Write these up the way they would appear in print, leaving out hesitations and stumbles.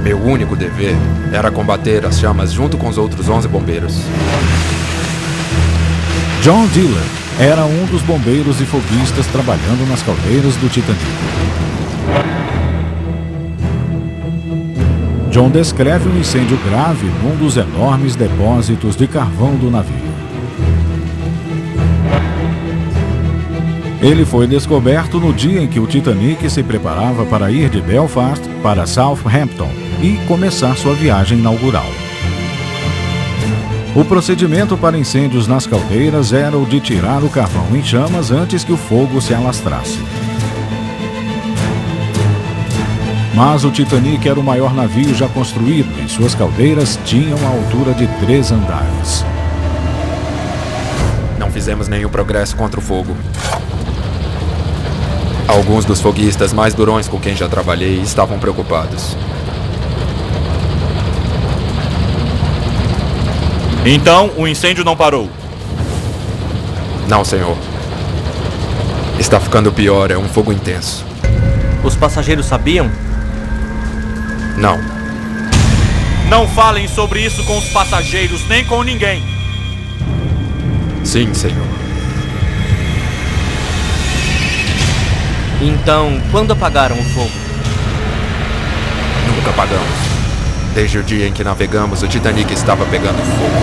Meu único dever era combater as chamas junto com os outros 11 bombeiros. John Diller era um dos bombeiros e foguistas trabalhando nas caldeiras do Titanic. John descreve um incêndio grave num dos enormes depósitos de carvão do navio. Ele foi descoberto no dia em que o Titanic se preparava para ir de Belfast para Southampton e começar sua viagem inaugural. O procedimento para incêndios nas caldeiras era o de tirar o carvão em chamas antes que o fogo se alastrasse. Mas o Titanic era o maior navio já construído e suas caldeiras tinham a altura de 3 andares. Não fizemos nenhum progresso contra o fogo. Alguns dos foguistas mais durões com quem já trabalhei estavam preocupados. Então, o incêndio não parou? Não, senhor. Está ficando pior, é um fogo intenso. Os passageiros sabiam? Não. Não falem sobre isso com os passageiros, nem com ninguém. Sim, senhor. Então, quando apagaram o fogo? Nunca apagamos. Desde o dia em que navegamos, o Titanic estava pegando fogo.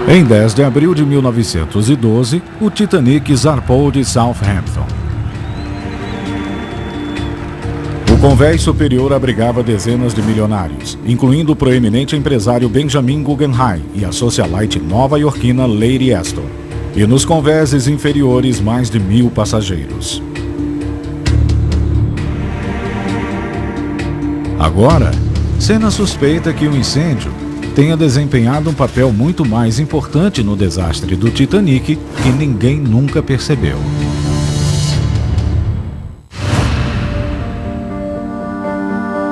Em 10 de abril de 1912, o Titanic zarpou de Southampton. O convés superior abrigava dezenas de milionários, incluindo o proeminente empresário Benjamin Guggenheim e a socialite nova-iorquina Lady Astor. E nos convéses inferiores, mais de 1.000 passageiros. Agora, Senna suspeita que o incêndio tenha desempenhado um papel muito mais importante no desastre do Titanic que ninguém nunca percebeu.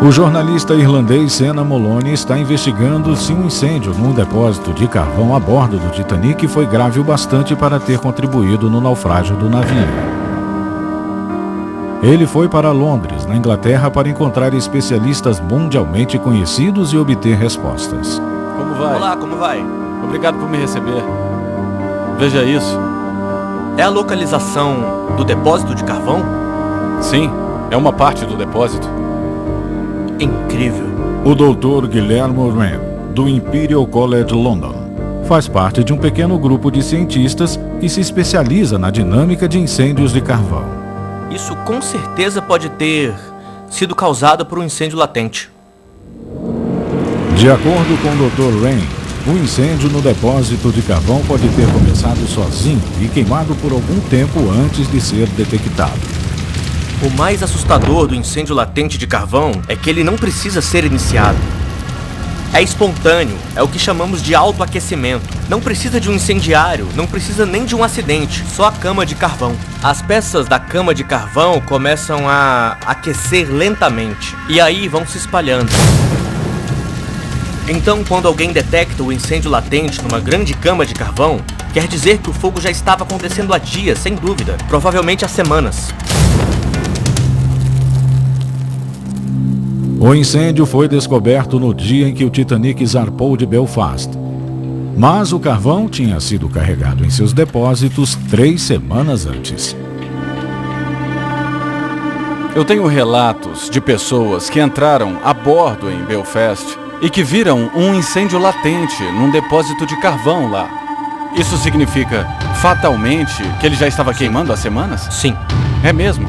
O jornalista irlandês Senna Moloney está investigando se um incêndio num depósito de carvão a bordo do Titanic foi grave o bastante para ter contribuído no naufrágio do navio. Ele foi para Londres, na Inglaterra, para encontrar especialistas mundialmente conhecidos e obter respostas. Como vai? Olá, como vai? Obrigado por me receber. Veja isso. É a localização do depósito de carvão? Sim, é uma parte do depósito. Incrível. O Dr. Guillermo Wren, do Imperial College London, faz parte de um pequeno grupo de cientistas que se especializa na dinâmica de incêndios de carvão. Isso com certeza pode ter sido causado por um incêndio latente. De acordo com o Dr. Wren, o incêndio no depósito de carvão pode ter começado sozinho e queimado por algum tempo antes de ser detectado. O mais assustador do incêndio latente de carvão é que ele não precisa ser iniciado. É espontâneo, é o que chamamos de autoaquecimento. Não precisa de um incendiário, não precisa nem de um acidente, só a cama de carvão. As peças da cama de carvão começam a aquecer lentamente, e aí vão se espalhando. Então, quando alguém detecta o incêndio latente numa grande cama de carvão, quer dizer que o fogo já estava acontecendo há dias, sem dúvida, provavelmente há semanas. O incêndio foi descoberto no dia em que o Titanic zarpou de Belfast. Mas o carvão tinha sido carregado em seus depósitos 3 semanas antes. Eu tenho relatos de pessoas que entraram a bordo em Belfast e que viram um incêndio latente num depósito de carvão lá. Isso significa, fatalmente, que ele já estava queimando há semanas? Sim. É mesmo?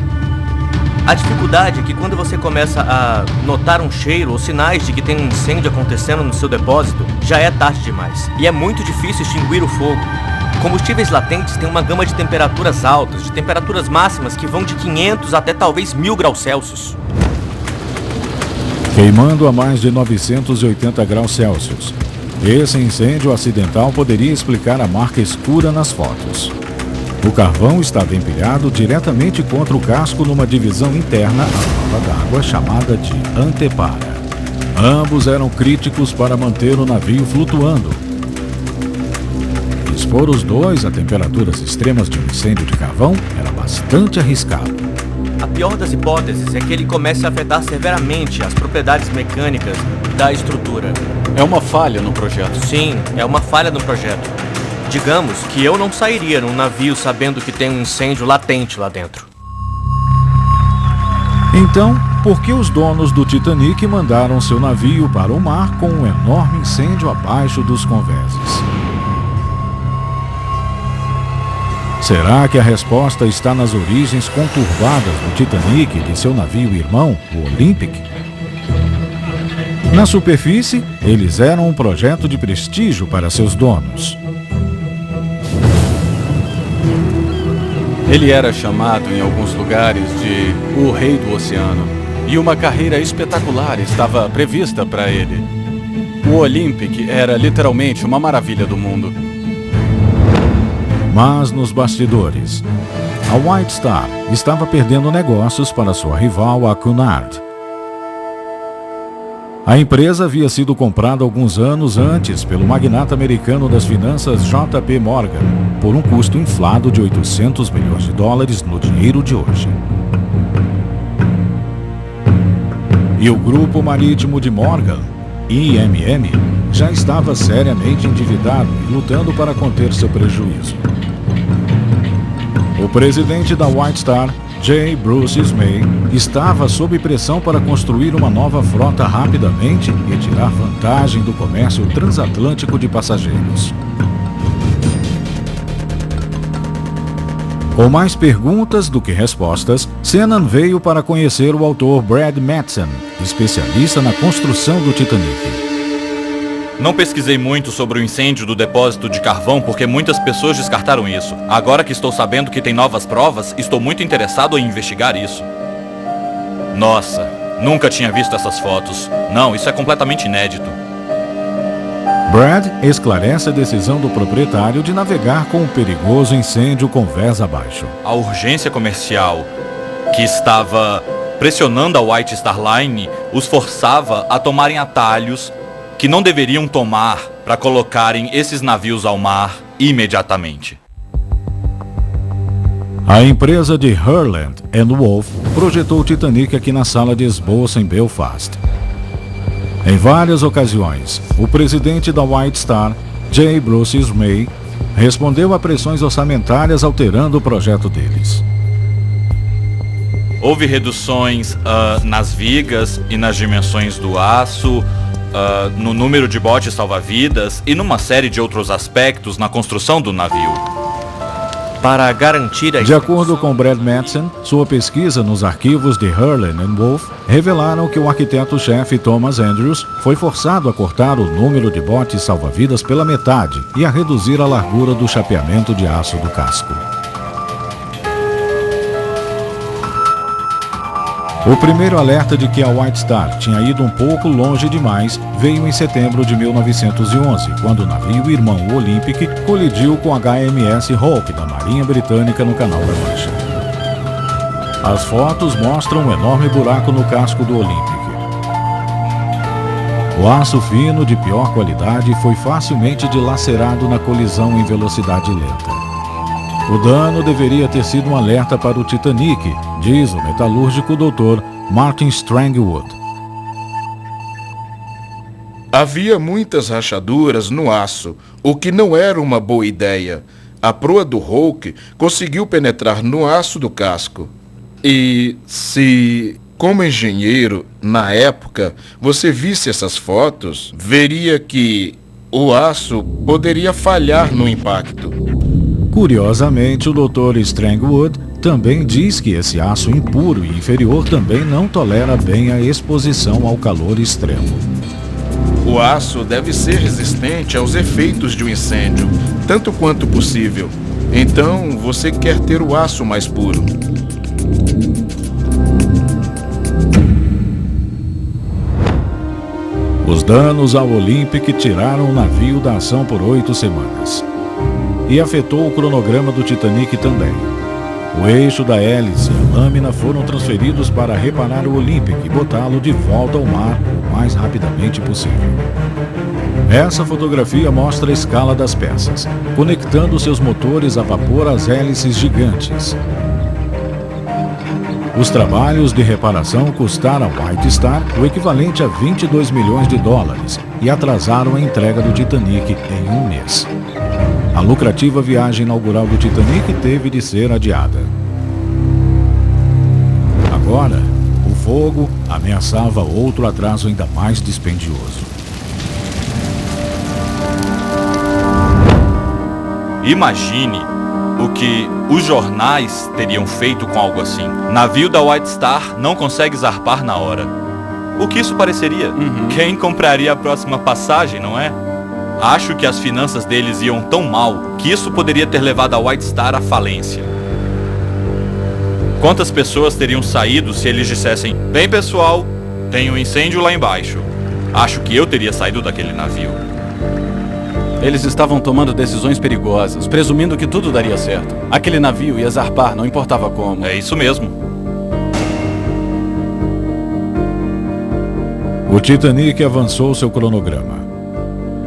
A dificuldade é que quando você começa a notar um cheiro ou sinais de que tem um incêndio acontecendo no seu depósito, já é tarde demais. E é muito difícil extinguir o fogo. Combustíveis latentes têm uma gama de temperaturas altas, de temperaturas máximas que vão de 500 até talvez 1000 graus Celsius. Queimando a mais de 980 graus Celsius. Esse incêndio acidental poderia explicar a marca escura nas fotos. O carvão estava empilhado diretamente contra o casco numa divisão interna à prova d'água chamada de antepara. Ambos eram críticos para manter o navio flutuando. Expor os dois a temperaturas extremas de um incêndio de carvão era bastante arriscado. A pior das hipóteses é que ele comece a afetar severamente as propriedades mecânicas da estrutura. É uma falha no projeto. Sim, é uma falha no projeto. Digamos que eu não sairia num navio sabendo que tem um incêndio latente lá dentro. Então, por que os donos do Titanic mandaram seu navio para o mar com um enorme incêndio abaixo dos convéses? Será que a resposta está nas origens conturbadas do Titanic e de seu navio irmão, o Olympic? Na superfície, eles eram um projeto de prestígio para seus donos. Ele era chamado em alguns lugares de o Rei do Oceano, e uma carreira espetacular estava prevista para ele. O Olympic era literalmente uma maravilha do mundo. Mas nos bastidores, a White Star estava perdendo negócios para sua rival, a Cunard. A empresa havia sido comprada alguns anos antes pelo magnata americano das finanças J.P. Morgan, por um custo inflado de $800 milhões no dinheiro de hoje. E o Grupo Marítimo de Morgan, IMM, já estava seriamente endividado e lutando para conter seu prejuízo. O presidente da White Star, J. Bruce Ismay, estava sob pressão para construir uma nova frota rapidamente e tirar vantagem do comércio transatlântico de passageiros. Com mais perguntas do que respostas, Senan veio para conhecer o autor Brad Matson, especialista na construção do Titanic. Não pesquisei muito sobre o incêndio do depósito de carvão porque muitas pessoas descartaram isso. Agora que estou sabendo que tem novas provas, estou muito interessado em investigar isso. Nossa, nunca tinha visto essas fotos. Não, isso é completamente inédito. Brad esclarece a decisão do proprietário de navegar com o perigoso incêndio convés abaixo. A urgência comercial que estava pressionando a White Star Line os forçava a tomarem atalhos que não deveriam tomar para colocarem esses navios ao mar imediatamente. A empresa de Hurland & Wolff projetou o Titanic aqui na sala de esboço em Belfast. Em várias ocasiões, o presidente da White Star, J. Bruce Ismay, respondeu a pressões orçamentárias alterando o projeto deles. Houve reduções nas vigas e nas dimensões do aço, no número de botes salva-vidas e numa série de outros aspectos na construção do navio. Para garantir a De acordo com Brad Matson, sua pesquisa nos arquivos de Hurland & Wolff revelaram que o arquiteto-chefe Thomas Andrews foi forçado a cortar o número de botes salva-vidas pela metade e a reduzir a largura do chapeamento de aço do casco. O primeiro alerta de que a White Star tinha ido um pouco longe demais veio em setembro de 1911, quando o navio irmão Olympic colidiu com a HMS Hope da Marinha Britânica no Canal da Mancha. As fotos mostram um enorme buraco no casco do Olympic. O aço fino de pior qualidade foi facilmente dilacerado na colisão em velocidade lenta. O dano deveria ter sido um alerta para o Titanic, diz o metalúrgico Dr. Martin Strangwood. Havia muitas rachaduras no aço, o que não era uma boa ideia. A proa do Hawke conseguiu penetrar no aço do casco. E se, como engenheiro, na época, você visse essas fotos, veria que o aço poderia falhar no impacto. Curiosamente, o Dr. Strangwood também diz que esse aço impuro e inferior também não tolera bem a exposição ao calor extremo. O aço deve ser resistente aos efeitos de um incêndio, tanto quanto possível. Então, você quer ter o aço mais puro. Os danos ao Olympic tiraram o navio da ação por 8 semanas. E afetou o cronograma do Titanic também. O eixo da hélice e a lâmina foram transferidos para reparar o Olympic e botá-lo de volta ao mar o mais rapidamente possível. Essa fotografia mostra a escala das peças, conectando seus motores a vapor às hélices gigantes. Os trabalhos de reparação custaram a White Star o equivalente a 22 milhões de dólares e atrasaram a entrega do Titanic em um mês. A lucrativa viagem inaugural do Titanic teve de ser adiada. Agora, o fogo ameaçava outro atraso ainda mais dispendioso. Imagine o que os jornais teriam feito com algo assim. Navio da White Star não consegue zarpar na hora. O que isso pareceria? Quem compraria a próxima passagem, não é? Acho que as finanças deles iam tão mal que isso poderia ter levado a White Star à falência. Quantas pessoas teriam saído se eles dissessem: bem pessoal, tem um incêndio lá embaixo. Acho que eu teria saído daquele navio. Eles estavam tomando decisões perigosas, presumindo que tudo daria certo. Aquele navio ia zarpar, não importava como. É isso mesmo. O Titanic avançou seu cronograma.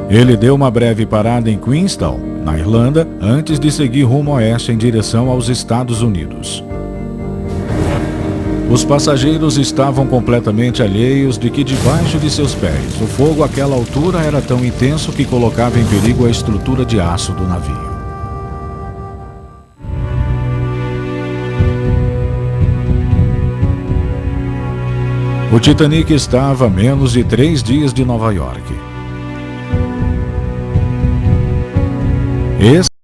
Ele deu uma breve parada em Queenstown, na Irlanda, antes de seguir rumo oeste em direção aos Estados Unidos. Os passageiros estavam completamente alheios de que debaixo de seus pés o fogo àquela altura era tão intenso que colocava em perigo a estrutura de aço do navio. O Titanic estava a menos de 3 dias de Nova York.